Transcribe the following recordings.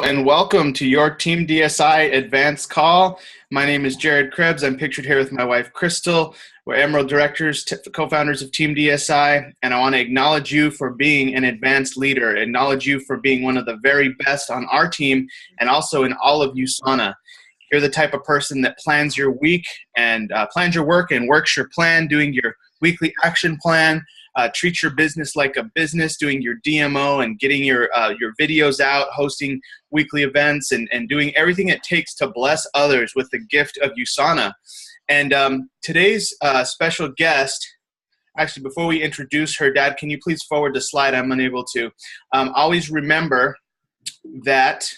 and welcome to your Team DSI Advanced Call. My name is Jared Krebs. I'm pictured here with my wife, Crystal. We're Emerald Directors, co-founders of Team DSI, and I want to acknowledge you for being an advanced leader, acknowledge you for being one of the very best on our team and also in all of USANA. You're the type of person that plans your week and plans your work and works your plan, doing your weekly action plan, treats your business like a business, doing your DMO and getting your videos out, hosting weekly events, and doing everything it takes to bless others with the gift of USANA. And today's special guest, actually, before we introduce her, Dad, can you please forward the slide? I'm unable to. Always remember that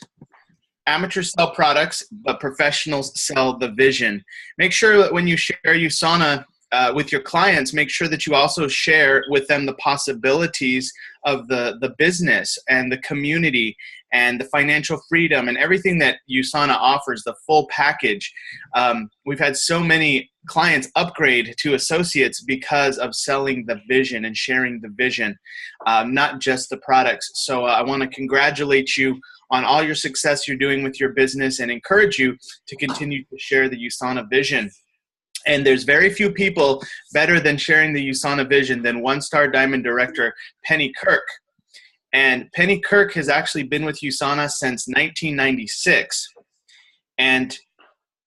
amateurs sell products, but professionals sell the vision. Make sure that when you share USANA with your clients, make sure that you also share with them the possibilities of the business and the community and the financial freedom and everything that USANA offers, the full package. We've had so many clients upgrade to associates because of selling the vision and sharing the vision, not just the products. So I want to congratulate you on all your success you're doing with your business and encourage you to continue to share the USANA vision. And there's very few people better than sharing the USANA vision than one-star diamond director Penny Kirk. And Penny Kirk has actually been with USANA since 1996. And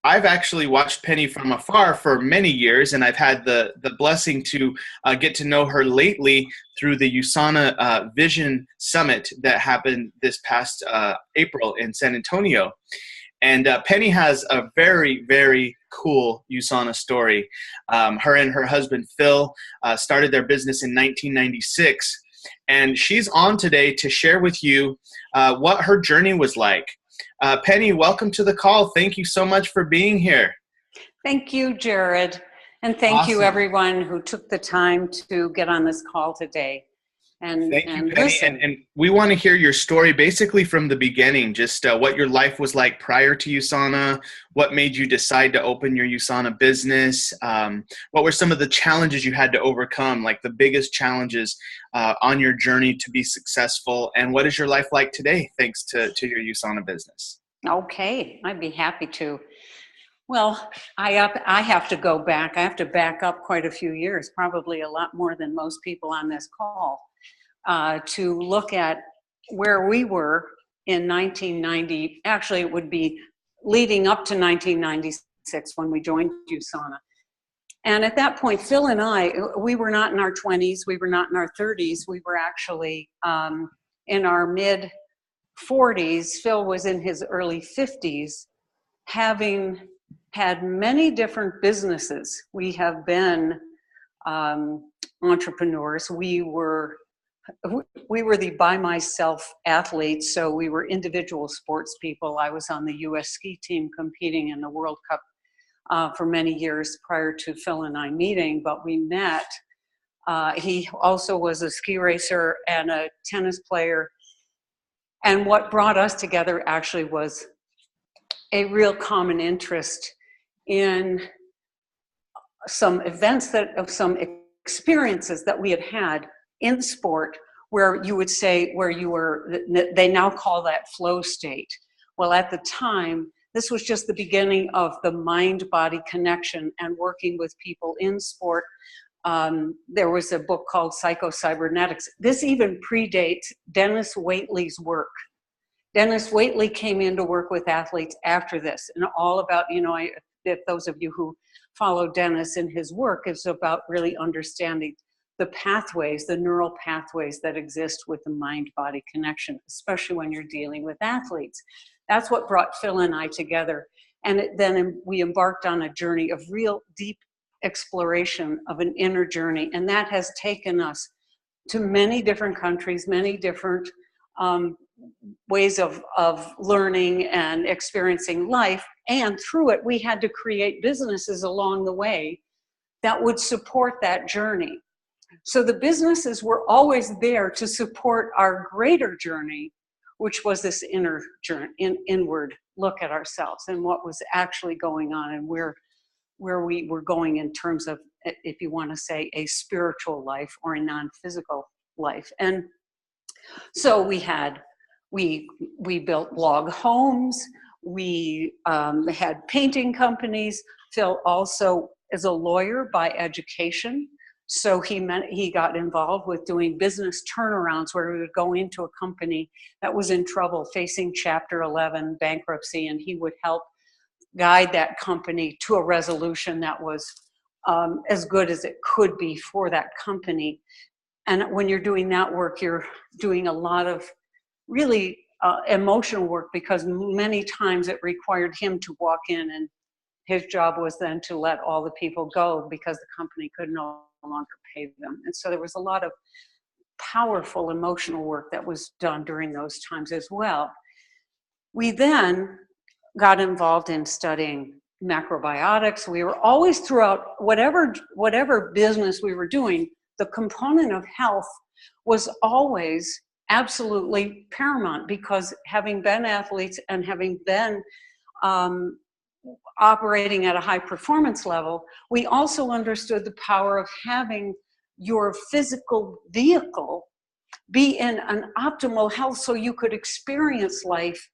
I've actually watched Penny from afar for many years, and I've had the blessing to get to know her lately through the USANA Vision Summit that happened this past April in San Antonio. And Penny has a very, very cool USANA story. Her and her husband, Phil, started their business in 1996. And she's on today to share with you what her journey was like. Penny, welcome to the call. Thank you so much for being here. Thank you, Jared. And thank you, everyone who took the time to get on this call today. And thank you, Penny. And we want to hear your story basically from the beginning, just what your life was like prior to USANA, what made you decide to open your USANA business, what were some of the challenges you had to overcome, like the biggest challenges on your journey to be successful, and what is your life like today thanks to your USANA business? Okay, I'd be happy to. Well, I have to go back. I have to back up quite a few years, probably a lot more than most people on this call, to look at where we were in 1990. Actually, it would be leading up to 1996 when we joined USANA. And at that point, Phil and I, we were not in our 20s, we were not in our 30s, we were actually in our mid-40s. Phil was in his early 50s, having had many different businesses. We have been entrepreneurs. We were the by myself athletes, so we were individual sports people. I was on the US ski team competing in the World Cup for many years prior to Phil and I meeting, but we met. He also was a ski racer and a tennis player. And what brought us together actually was a real common interest in some events some experiences that we had had in sport, where you would say, where you were, they now call that flow state. Well, at the time, this was just the beginning of the mind-body connection and working with people in sport. There was a book called Psycho-Cybernetics. This even predates Dennis Waitley's work. Dennis Waitley came in to work with athletes after this, and all about, if those of you who follow Dennis in his work, is about really understanding the pathways, the neural pathways that exist with the mind-body connection, especially when you're dealing with athletes. That's what brought Phil and I together. And then we embarked on a journey of real deep exploration of an inner journey. And that has taken us to many different countries, many different ways of learning and experiencing life. And through it, we had to create businesses along the way that would support that journey. So the businesses were always there to support our greater journey, which was this inner journey, inward look at ourselves and what was actually going on and where we were going in terms of, if you want to say, a spiritual life or a non-physical life. And so we had We built log homes. We had painting companies. Phil also is a lawyer by education. So he got involved with doing business turnarounds where we would go into a company that was in trouble, facing Chapter 11 bankruptcy, and he would help guide that company to a resolution that was as good as it could be for that company. And when you're doing that work, you're doing a lot of really emotional work, because many times it required him to walk in, and his job was then to let all the people go because the company could no longer pay them. And so there was a lot of powerful emotional work that was done during those times as well. We then got involved in studying macrobiotics. We were always, throughout whatever business we were doing, the component of health was always absolutely paramount, because having been athletes and having been operating at a high performance level, we also understood the power of having your physical vehicle be in an optimal health so you could experience life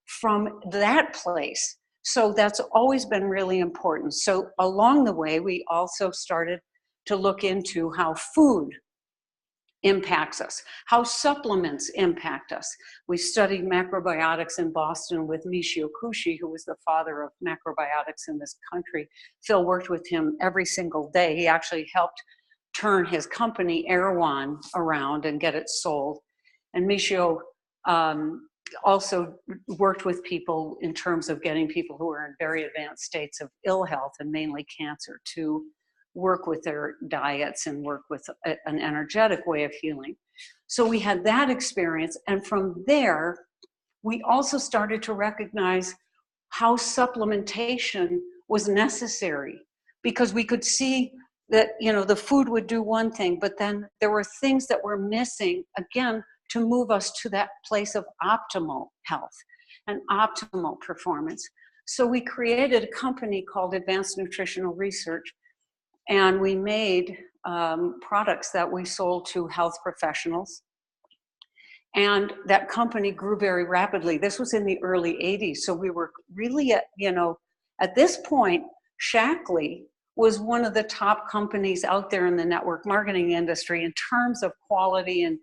from that place. So that's always been really important. So along the way, we also started to look into how food impacts us, how supplements impact us. We studied macrobiotics in Boston with Michio Kushi, who was the father of macrobiotics in this country. Phil worked with him every single day. He actually helped turn his company Erewhon around and get it sold. And Michio also worked with people in terms of getting people who are in very advanced states of ill health, and mainly cancer, to work with their diets and work with an energetic way of healing. So we had that experience. And from there, we also started to recognize how supplementation was necessary, because we could see that, you know, the food would do one thing, but then there were things that were missing, again, to move us to that place of optimal health and optimal performance. So we created a company called Advanced Nutritional Research, and we made products that we sold to health professionals. And that company grew very rapidly. This was in the early 80s. So we were really at this point, Shaklee was one of the top companies out there in the network marketing industry in terms of quality and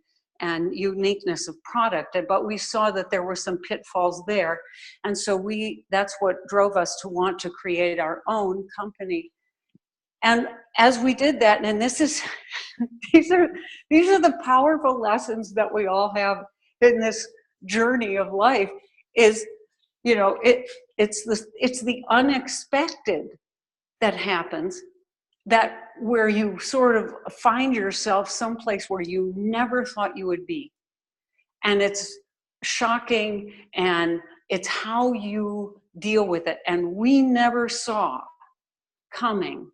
uniqueness of product. But we saw that there were some pitfalls there. And so that's what drove us to want to create our own company. And as we did that, and these are the powerful lessons that we all have in this journey of life, is, it's the unexpected that happens, that where you sort of find yourself someplace where you never thought you would be. And it's shocking, and it's how you deal with it. And we never saw coming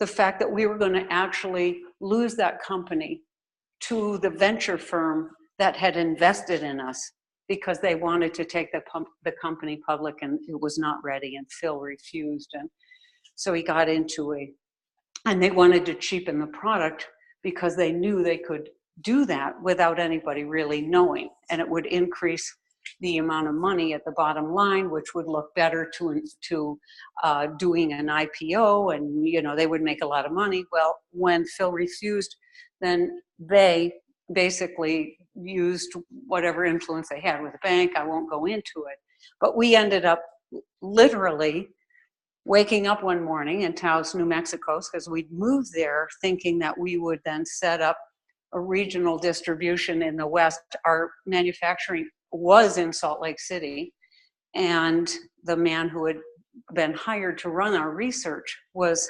the fact that we were going to actually lose that company to the venture firm that had invested in us, because they wanted to take the company public, and it was not ready, and Phil refused. And so he got into and they wanted to cheapen the product because they knew they could do that without anybody really knowing, and it would increase the amount of money at the bottom line, which would look better to doing an IPO, and they would make a lot of money. Well, when Phil refused, then they basically used whatever influence they had with the bank. I won't go into it, but we ended up literally waking up one morning in Taos, New Mexico, because we'd moved there thinking that we would then set up a regional distribution in the West. Our manufacturing was in Salt Lake City, and the man who had been hired to run our research was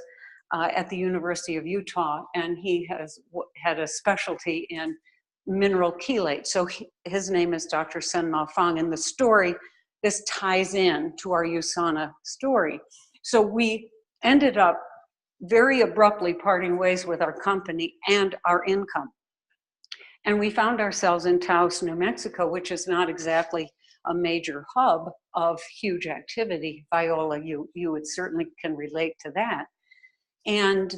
at the University of Utah, and he had a specialty in mineral chelate. So his name is Dr. Sen-Mao Fang, and this ties in to our USANA story. So we ended up very abruptly parting ways with our company and our income. And we found ourselves in Taos, New Mexico, which is not exactly a major hub of huge activity. Viola, you would certainly can relate to that. And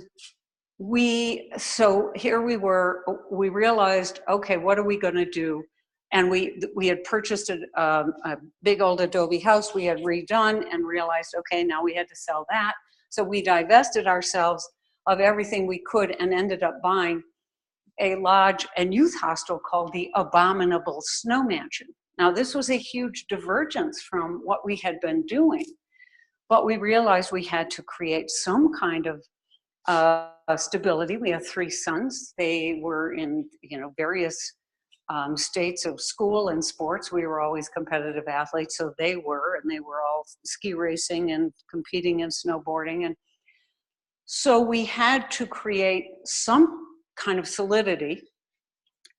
so here we were, we realized, okay, what are we going to do? And we had purchased a big old adobe house we had redone and realized, okay, now we had to sell that. So we divested ourselves of everything we could and ended up buying a lodge and youth hostel called the Abominable Snow Mansion. Now, this was a huge divergence from what we had been doing, but we realized we had to create some kind of stability. We have 3 sons. They were in, various states of school and sports. We were always competitive athletes, so they were all ski racing and competing in snowboarding. And so we had to create some kind of solidity.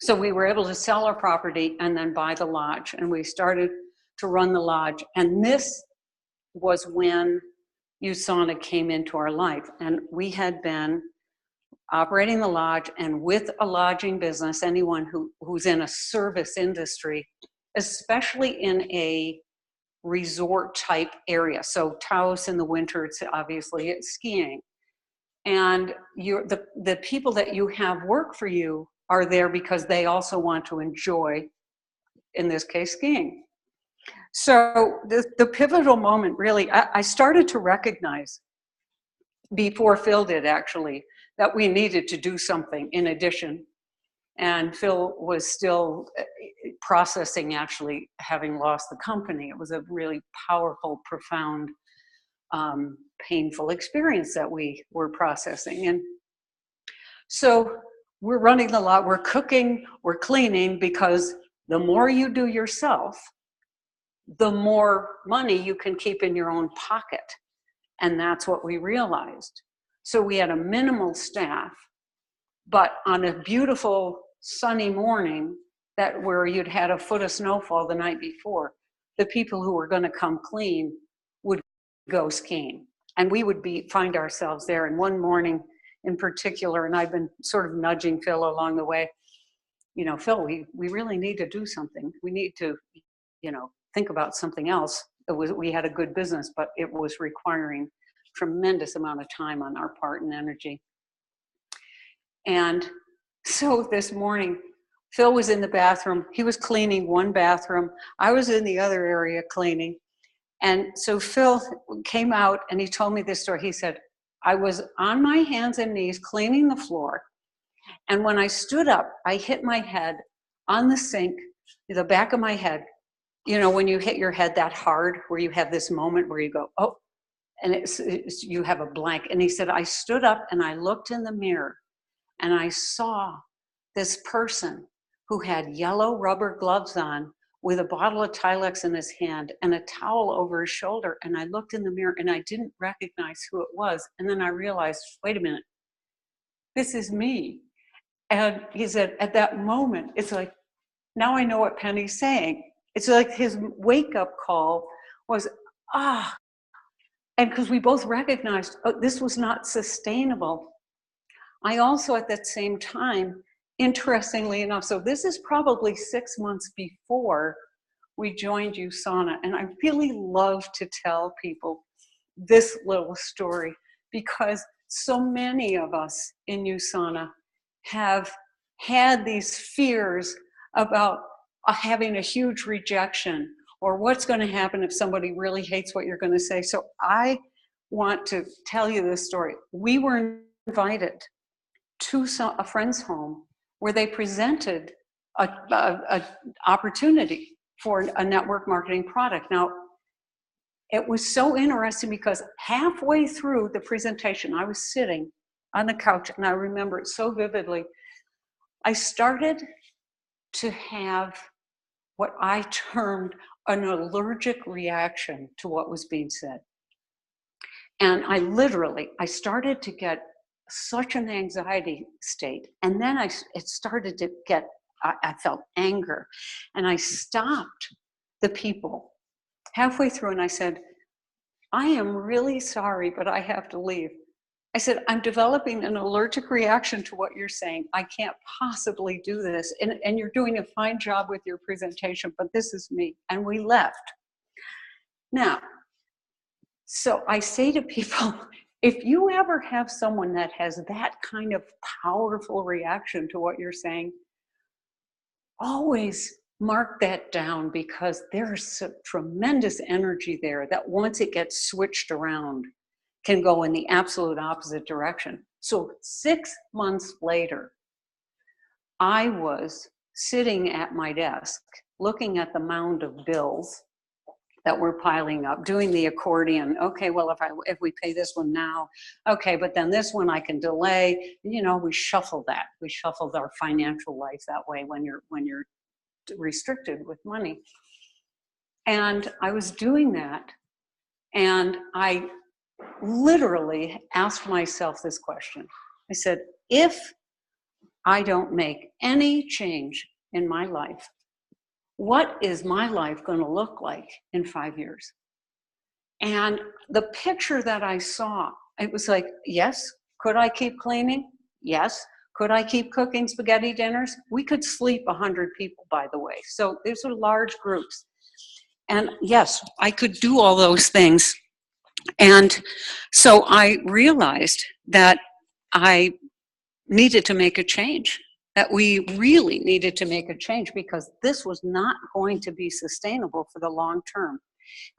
So we were able to sell our property and then buy the lodge. And we started to run the lodge. And this was when USANA came into our life. And we had been operating the lodge, and with a lodging business, anyone who's in a service industry, especially in a resort type area. So Taos in the winter, it's skiing. And the people that you have work for you are there because they also want to enjoy, in this case, skiing. So the pivotal moment, really, I started to recognize, before Phil did actually, that we needed to do something in addition. And Phil was still processing, actually, having lost the company. It was a really powerful, profound, painful experience that we were processing. And so we're running the lot, we're cooking, we're cleaning, because the more you do yourself, the more money you can keep in your own pocket. And that's what we realized. So we had a minimal staff, but on a beautiful sunny morning where you'd had a foot of snowfall the night before, the people who were going to come clean would go skiing. And we would find ourselves there. And one morning in particular, and I've been sort of nudging Phil along the way, Phil, we really need to do something. We need to, think about something else. We had a good business, but it was requiring tremendous amount of time on our part and energy. And so this morning, Phil was in the bathroom. He was cleaning one bathroom. I was in the other area cleaning. And so Phil came out and he told me this story. He said, I was on my hands and knees cleaning the floor. And when I stood up, I hit my head on the sink, the back of my head. When you hit your head that hard, where you have this moment where you go, oh, and you have a blank. And he said, I stood up and I looked in the mirror and I saw this person who had yellow rubber gloves on with a bottle of Tilex in his hand and a towel over his shoulder. And I looked in the mirror and I didn't recognize who it was. And then I realized, wait a minute, this is me. And he said, at that moment, it's like, now I know what Penny's saying. It's like his wake-up call was, and because we both recognized, this was not sustainable. I also, at that same time, interestingly enough, so this is probably 6 months before we joined USANA, and I really love to tell people this little story because so many of us in USANA have had these fears about having a huge rejection or what's going to happen if somebody really hates what you're going to say. So I want to tell you this story. We were invited to a friend's home where they presented a opportunity for a network marketing product. Now, it was so interesting because halfway through the presentation, I was sitting on the couch, and I remember it so vividly. I started to have what I termed an allergic reaction to what was being said. And I started to get such an anxiety state. And then it started to get, I felt anger. And I stopped the people halfway through and I said, I am really sorry, but I have to leave. I said, I'm developing an allergic reaction to what you're saying. I can't possibly do this. And you're doing a fine job with your presentation, but this is me. And we left. Now, so I say to people, if you ever have someone that has that kind of powerful reaction to what you're saying, always mark that down, because there's some tremendous energy there that once it gets switched around can go in the absolute opposite direction. So 6 months later, I was sitting at my desk looking at the mound of bills that were piling up, doing the accordion. Okay, well, if we pay this one now, okay, but then this one I can delay. You know, we shuffle that. We shuffled our financial life that way when you're restricted with money. And I was doing that, and I literally asked myself this question. I said, if I don't make any change in my life, what is my life going to look like in 5 years? And the picture that I saw, it was like, yes, could I keep cleaning? Yes. Could I keep cooking spaghetti dinners? We could sleep 100 people, by the way. So these are large groups. And yes, I could do all those things. And so I realized that I needed to make a change, that we really needed to make a change, because this was not going to be sustainable for the long term.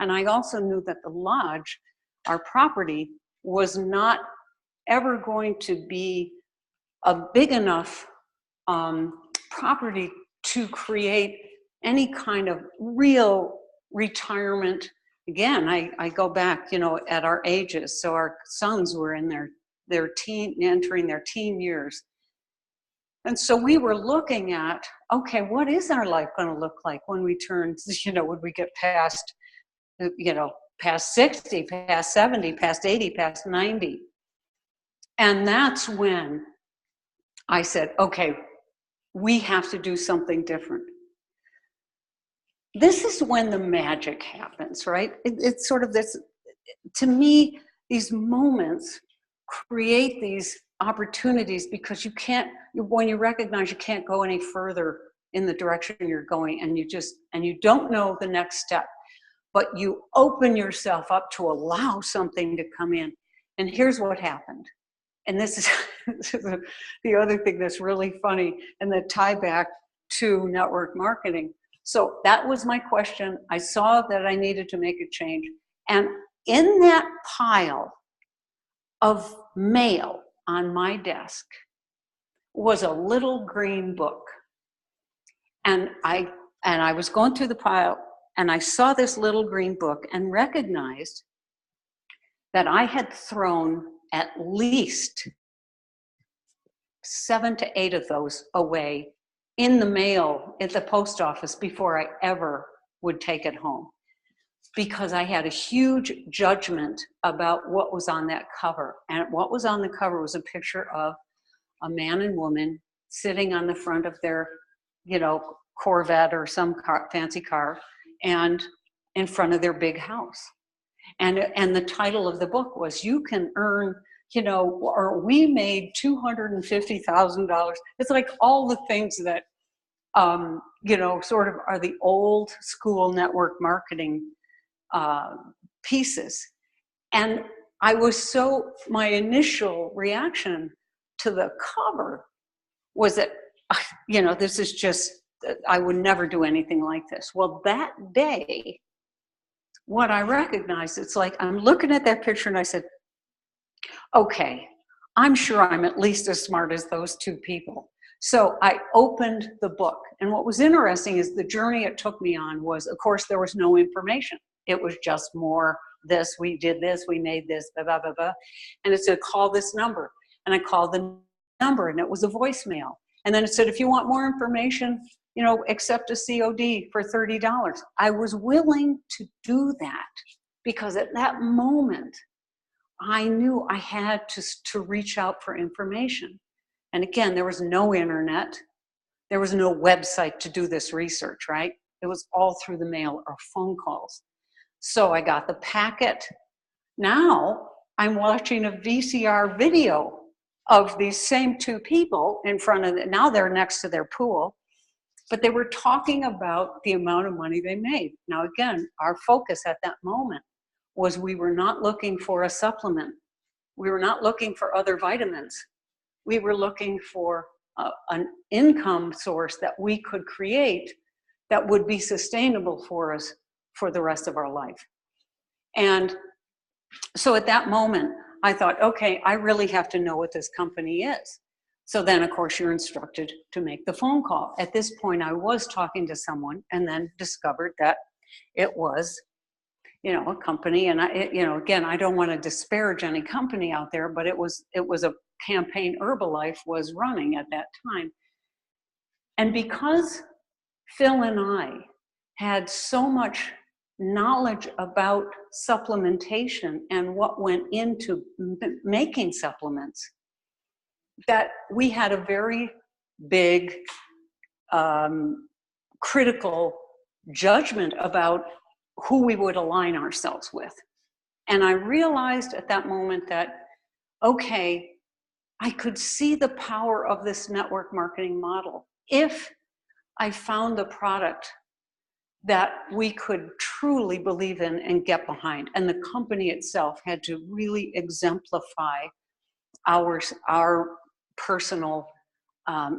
And I also knew that the lodge, our property, was not ever going to be a big enough property to create any kind of real retirement. Again, I go back, you know, at our ages. So our sons were in entering their teen years. And so we were looking at, okay, what is our life going to look like when we turn, you know, when we get past, you know, past 60, past 70, past 80, past 90. And that's when I said, okay, we have to do something different. This is when the magic happens, right? It's sort of this, to me, these moments create these opportunities, because you can't, when you recognize you can't go any further in the direction you're going, and you don't know the next step, but you open yourself up to allow something to come in. And here's what happened. And this is the other thing that's really funny, and the tie back to network marketing. So that was my question. I saw that I needed to make a change. And in that pile of mail on my desk was a little green book. And I was going through the pile, and I saw this little green book and recognized that I had thrown at least 7 to 8 of those away in the mail at the post office before I ever would take it home, because I had a huge judgment about what was on that cover. And what was on the cover was a picture of a man and woman sitting on the front of their, you know, Corvette or some fancy car, and in front of their big house. And the title of the book was, you can earn, you know, or we made $250,000. It's like all the things that, you know, sort of are the old school network marketing pieces. And my initial reaction to the cover was that, you know, this is just, I would never do anything like this. Well, that day, what I recognized, it's like, I'm looking at that picture and I said, okay, I'm sure I'm at least as smart as those two people. So I opened the book. And what was interesting is the journey it took me on was, of course, there was no information. It was just more this, we did this, we made this, blah, blah, blah, blah. And it said, call this number. And I called the number, and it was a voicemail. And then it said, if you want more information, you know, accept a COD for $30. I was willing to do that, because at that moment, I knew I had to reach out for information. And again, there was no internet. There was no website to do this research, right? It was all through the mail or phone calls. So I got the packet. Now I'm watching a VCR video of these same two people in front of it. Now they're next to their pool, but they were talking about the amount of money they made. Now again, our focus at that moment was, we were not looking for a supplement. We were not looking for other vitamins. We were looking for an income source that we could create that would be sustainable for us for the rest of our life. And so at that moment, I thought, okay, I really have to know what this company is. So then, of course, you're instructed to make the phone call. At this point, I was talking to someone and then discovered that it was, a company. And again, I don't want to disparage any company out there, but it was a campaign Herbalife was running at that time. And because Phil and I had so much knowledge about supplementation and what went into making supplements, that we had a very big critical judgment about who we would align ourselves with. And I realized at that moment that, okay, I could see the power of this network marketing model if I found the product that we could truly believe in and get behind. And the company itself had to really exemplify our personal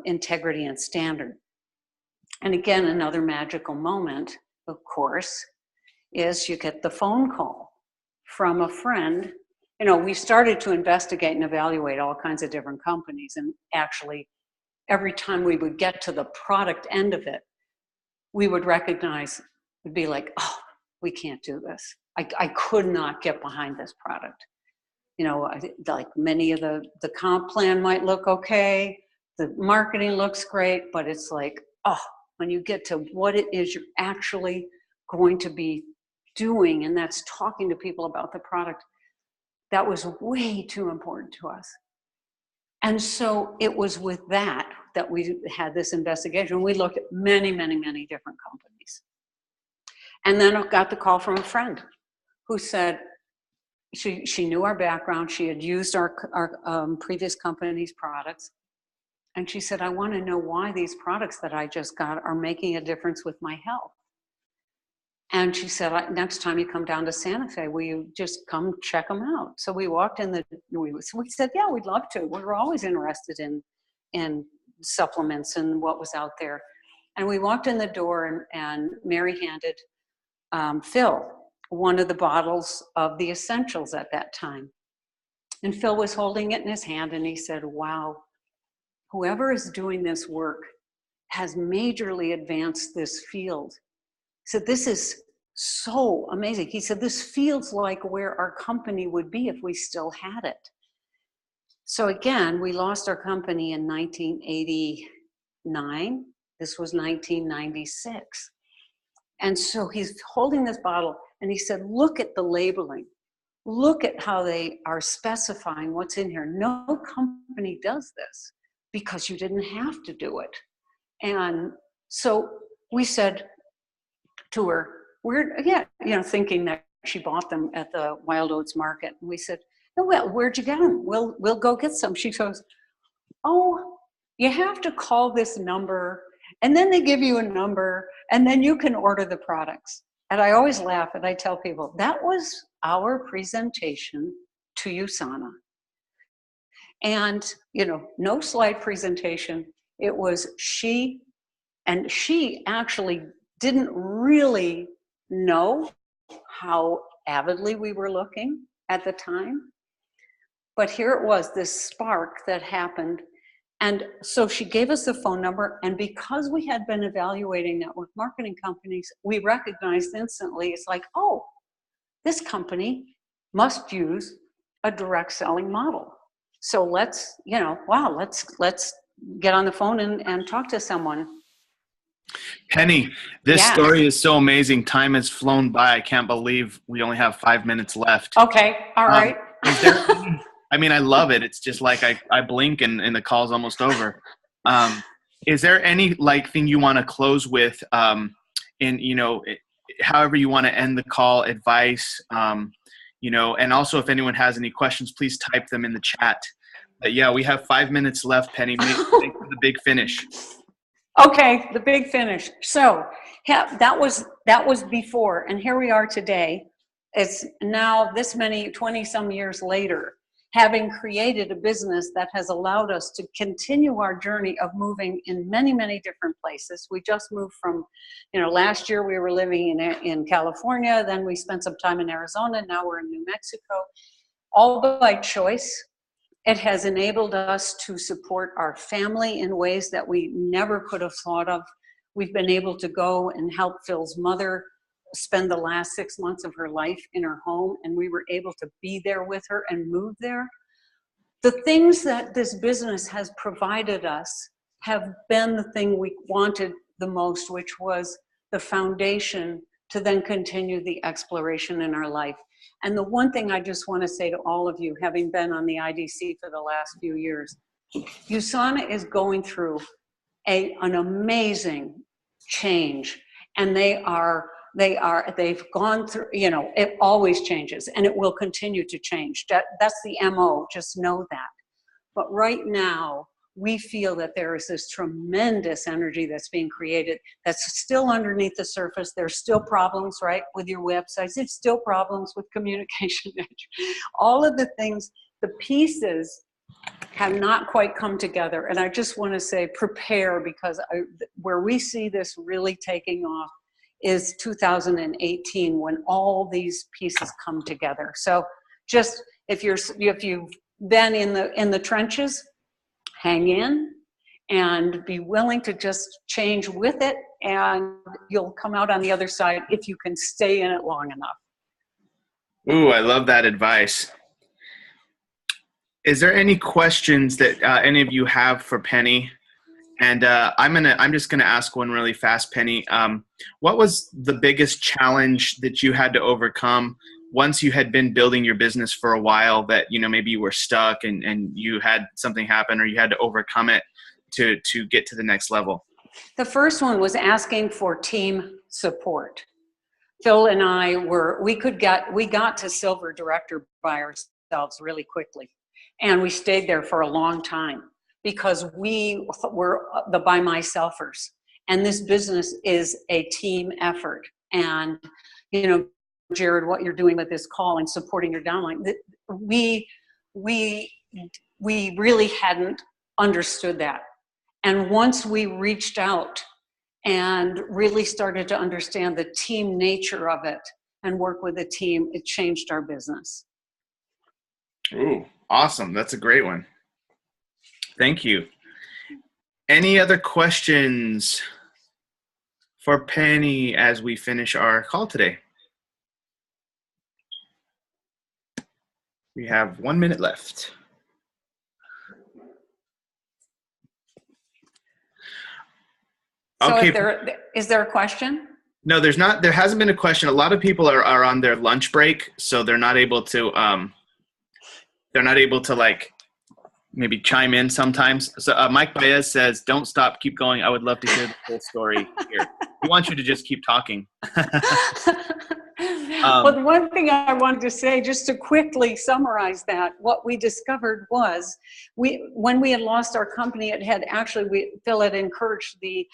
integrity and standard. And again, another magical moment, of course, is you get the phone call from a friend. We started to investigate and evaluate all kinds of different companies. And actually, every time we would get to the product end of it, we would recognize, would be like, oh, we can't do this. I could not get behind this product. Like many of the comp plan might look okay, the marketing looks great, but it's like, oh, when you get to what it is you're actually going to be doing, and that's talking to people about the product, that was way too important to us. And so it was with that we had this investigation. We looked at many, many, many different companies. And then I got the call from a friend who said, she knew our background. She had used our previous company's products. And she said, I want to know why these products that I just got are making a difference with my health. And she said, next time you come down to Santa Fe, will you just come check them out? So we walked in we said, yeah, we'd love to. We were always interested in supplements and what was out there. And we walked in the door and Mary handed Phil one of the bottles of the essentials at that time. And Phil was holding it in his hand and he said, wow, whoever is doing this work has majorly advanced this field. He said, this is so amazing. He said, this feels like where our company would be if we still had it. So again, we lost our company in 1989. This was 1996. And so he's holding this bottle and he said, look at the labeling. Look at how they are specifying what's in here. No company does this because you didn't have to do it. And so we said to her, thinking that she bought them at the Wild Oats Market. And we said, oh, well, where'd you get them? We'll go get some. She goes, oh, you have to call this number. And then they give you a number and then you can order the products. And I always laugh and I tell people that was our presentation to USANA. And, no slide presentation. It was she actually didn't really know how avidly we were looking at the time. But here it was, this spark that happened. And so she gave us the phone number. And because we had been evaluating network marketing companies, we recognized instantly, it's like, oh, this company must use a direct selling model. So let's get on the phone and talk to someone. Penny, this story is so amazing. Time has flown by. I can't believe we only have 5 minutes left. Okay. All right. Is there I love it. It's just like I blink and the call's almost over. Is there any thing you want to close with however you want to end the call, advice, and also if anyone has any questions, please type them in the chat. But yeah, we have 5 minutes left, Penny. Make the big finish. Okay, the big finish. So that was before, and here we are today. It's now this many 20 some years later, having created a business that has allowed us to continue our journey of moving in many, many different places. We just moved from, last year we were living in California, then we spent some time in Arizona, now we're in New Mexico, all by choice. It has enabled us to support our family in ways that we never could have thought of. We've been able to go and help Phil's mother spend the last 6 months of her life in her home, and we were able to be there with her and move there. The things that this business has provided us have been the thing we wanted the most, which was the foundation to then continue the exploration in our life. And the one thing I just want to say to all of you, having been on the IDC for the last few years, USANA is going through an amazing change, and they've gone through, it always changes and it will continue to change. That's the MO, just know that. But right now, we feel that there is this tremendous energy that's being created that's still underneath the surface. There's still problems, right, with your websites. There's still problems with communication. All of the things, the pieces have not quite come together. And I just want to say prepare, because where we see this really taking off is 2018, when all these pieces come together. So just if you've been in the trenches, hang in and be willing to just change with it, and you'll come out on the other side if you can stay in it long enough. Ooh, I love that advice. Is there any questions that any of you have for Penny? And I'm just gonna ask one really fast, Penny. What was the biggest challenge that you had to overcome once you had been building your business for a while, that maybe you were stuck and you had something happen, or you had to overcome it to get to the next level? The first one was asking for team support. Phil and I we got to silver director by ourselves really quickly, and we stayed there for a long time because we were the by myselfers, and this business is a team effort. And Jared, what you're doing with this call and supporting your downline, we really hadn't understood that. And once we reached out and really started to understand the team nature of it and work with a team, it changed our business. Ooh, awesome. That's a great one. Thank you. Any other questions for Penny as we finish our call today? We have 1 minute left. So okay. Is there a question? No, there's not. There hasn't been a question. A lot of people are on their lunch break, so they're not able to like maybe chime in sometimes. So Mike Baez says, "Don't stop, keep going. I would love to hear the full story here." He wants you to just keep talking. Well, the one thing I wanted to say, just to quickly summarize that, what we discovered was, when we had lost our company, Phil had encouraged the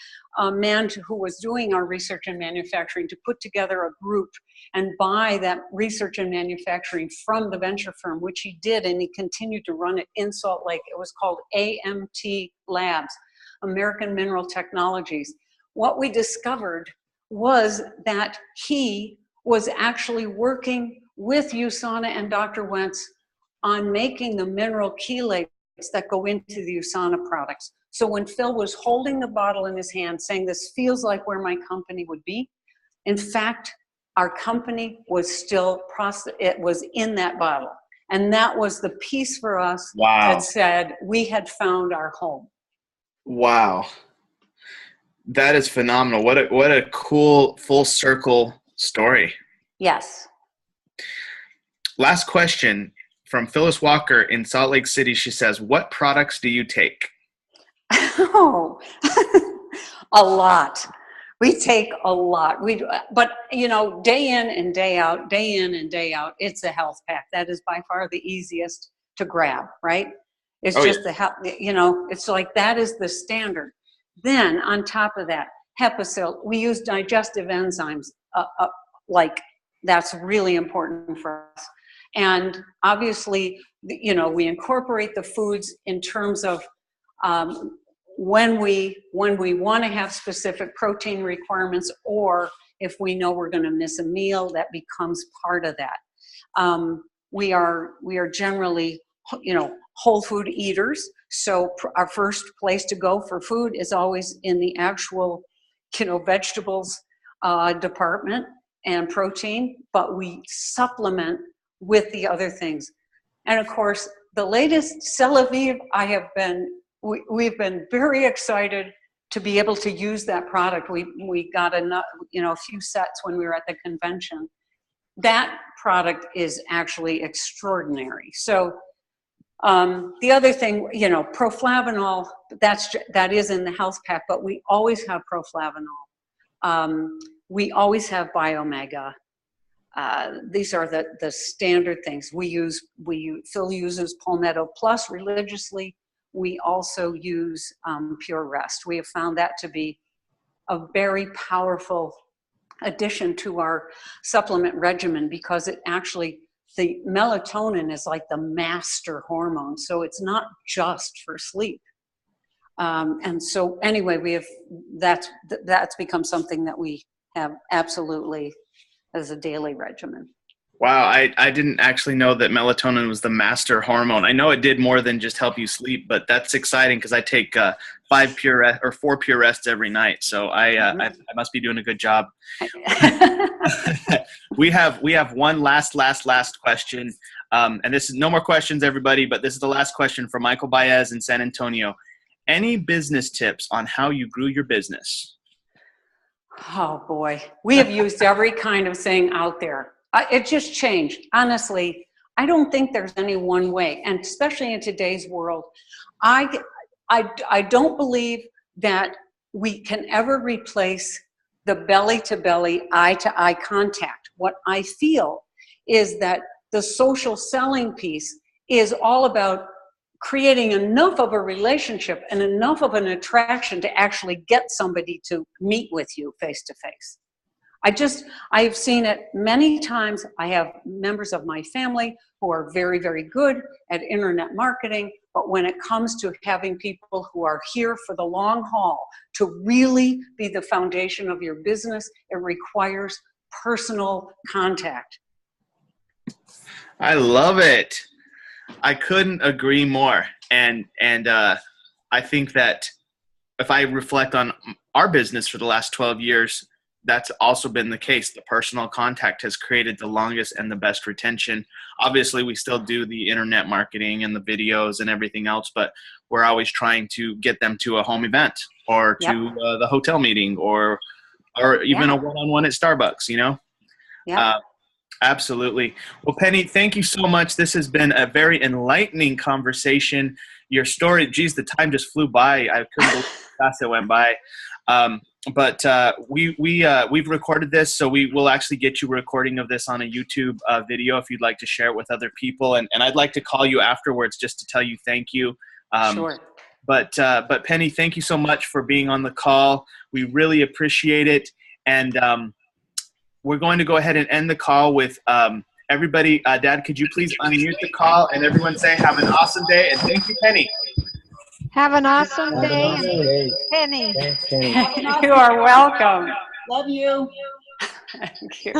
man who was doing our research and manufacturing to put together a group and buy that research and manufacturing from the venture firm, which he did, and he continued to run it in Salt Lake. It was called AMT Labs, American Mineral Technologies. What we discovered was that he was actually working with USANA and Dr. Wentz on making the mineral chelates that go into the USANA products. So when Phil was holding the bottle in his hand saying, "This feels like where my company would be," in fact, our company was still it was in that bottle. And that was the piece for us that said we had found our home. Wow. That is phenomenal. What a cool full circle story. Yes. Last question from Phyllis Walker in Salt Lake City. She says, "What products do you take?" Oh, a lot. We take a lot. But day in and day out, it's a health pack. That is by far the easiest to grab, right? It's it's like that is the standard. Then on top of that, Hepacil, we use digestive enzymes, like that's really important for us. And obviously, you know, we incorporate the foods in terms of when we want to have specific protein requirements, or if we know we're going to miss a meal, that becomes part of that. We are generally, you know, whole food eaters. So our first place to go for food is always in the actual, you know, vegetables department and protein, but we supplement with the other things. And of course, the latest C'est La Vie, we've been very excited to be able to use that product. We got enough, you know, a few sets when we were at the convention. That product is actually extraordinary. So the other thing, you know, proflavanol, that is in the health pack, but we always have proflavanol. We always have Biomega. These are the standard things. Phil uses Palmetto Plus religiously. We also use Pure Rest. We have found that to be a very powerful addition to our supplement regimen, because it actually, the melatonin is like the master hormone, so it's not just for sleep. And so anyway, that's become something that we have absolutely as a daily regimen. Wow, I didn't actually know that melatonin was the master hormone. I know it did more than just help you sleep, but that's exciting because I take 4 Pure Rests every night. So I must be doing a good job. We have one last question, and this is no more questions, everybody. But this is the last question from Michael Baez in San Antonio. Any business tips on how you grew your business? Oh boy, we have used every kind of thing out there. It just changed. Honestly, I don't think there's any one way, and especially in today's world, I don't believe that we can ever replace the belly-to-belly, eye-to-eye contact. What I feel is that the social selling piece is all about creating enough of a relationship and enough of an attraction to actually get somebody to meet with you face-to-face. I've seen it many times. I have members of my family who are very, very good at internet marketing, but when it comes to having people who are here for the long haul to really be the foundation of your business, it requires personal contact. I love it. I couldn't agree more. And I think that if I reflect on our business for the last 12 years, that's also been the case. The personal contact has created the longest and the best retention. Obviously, we still do the internet marketing and the videos and everything else, but we're always trying to get them to a home event or to the hotel meeting or even a one-on-one at Starbucks, you know? Yeah. Absolutely. Well, Penny, thank you so much. This has been a very enlightening conversation. Your story, geez, the time just flew by. I couldn't believe how fast it went by. But we've recorded this, so we will actually get you a recording of this on a YouTube video if you'd like to share it with other people. And I'd like to call you afterwards just to tell you thank you. Sure. But Penny, thank you so much for being on the call. We really appreciate it. And we're going to go ahead and end the call with everybody. Dad, could you please unmute the call and everyone say have an awesome day, and thank you, Penny. Have an awesome day, Penny. Thanks, Penny. You are welcome. Love you. Thank you.